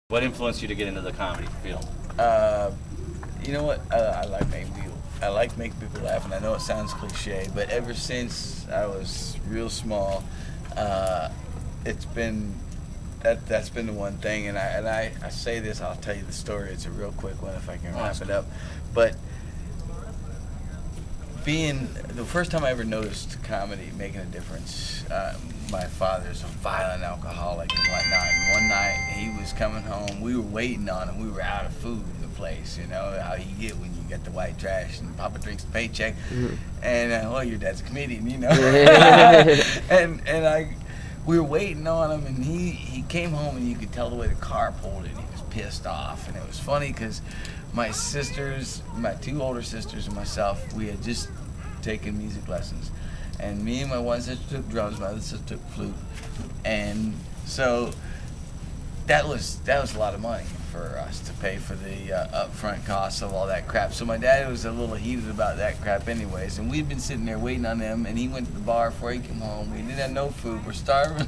What influenced you to get into the comedy field? You know what? I like making people laugh, and I know it sounds cliche, but ever since I was real small, it's been that's been the one thing. And I say this, I'll tell you the story. It's a real quick one if I can wrap it up. But being the first time I ever noticed comedy making a difference, my father's a violent alcoholic and whatnot. And one night he was coming home. We were waiting on him. We were out of food in the place. You know how you get when you get the white trash and Papa drinks the paycheck. Mm-hmm. And well, your dad's a comedian, you know. We were waiting on him, and he came home, and you could tell the way the car pulled in. He was pissed off, and it was funny because my sisters, my two older sisters and myself, we had just taken music lessons. And me and my one sister took drums, my other sister took flute. And so that was a lot of money for us to pay for the upfront costs of all that crap. So my dad was a little heated about that crap anyways. And we'd been sitting there waiting on him, and he went to the bar before he came home. We didn't have no food, we're starving.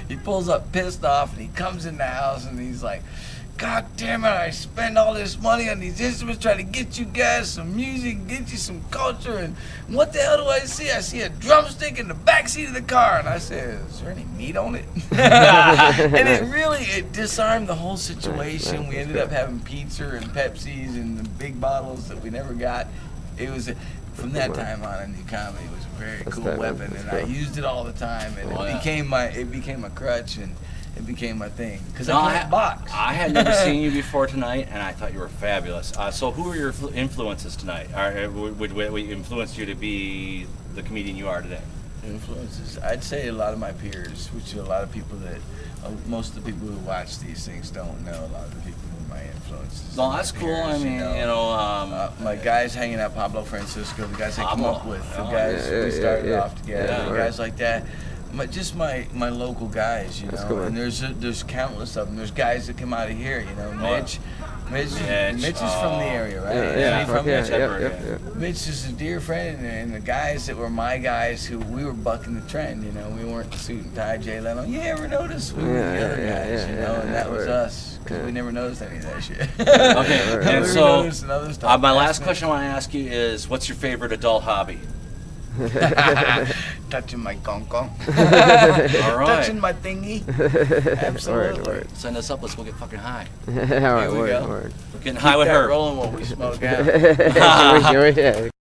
He pulls up pissed off, and he comes in the house, and he's like, "God damn it, I spend all this money on these instruments trying to get you guys some music, get you some culture, and what the hell do I see? I see a drumstick in the backseat of the car." And I said, "Is there any meat on it?" And it disarmed the whole situation. We ended up having pizza and Pepsis and the big bottles that we never got. It was, from that time on, I knew comedy was a very cool weapon, and I used it all the time, and it became a crutch, and it became my thing, because I can't box. I had never seen you before tonight, and I thought you were fabulous. So who are your influences tonight? What influenced you to be the comedian you are today? Influences? I'd say a lot of my peers, which are a lot of people that, most of the people who watch these things don't know. A lot of the people who are my influences. No, that's cool. I mean, my guys hanging out, Pablo Francisco, the guys I come up with, the guys we started off together, the guys like that. Just my local guys, you know, cool, and there's countless of them. There's guys that come out of here, you know. Mitch is from the area, right? Mitch is a dear friend, and the guys that were my guys, who we were bucking the trend, you know. We weren't the suit and tie, Jay Leno. You ever notice? We were the other guys, you know, and that was us, because we never noticed any of that shit. Okay, and so my last question I want to ask you is, what's your favorite adult hobby? Touching my gong-gong. All right. Touching my thingy. Absolutely. Word. Send us up. Let's go get fucking high. All right, word. We're getting high with her. Rolling while we smoke out.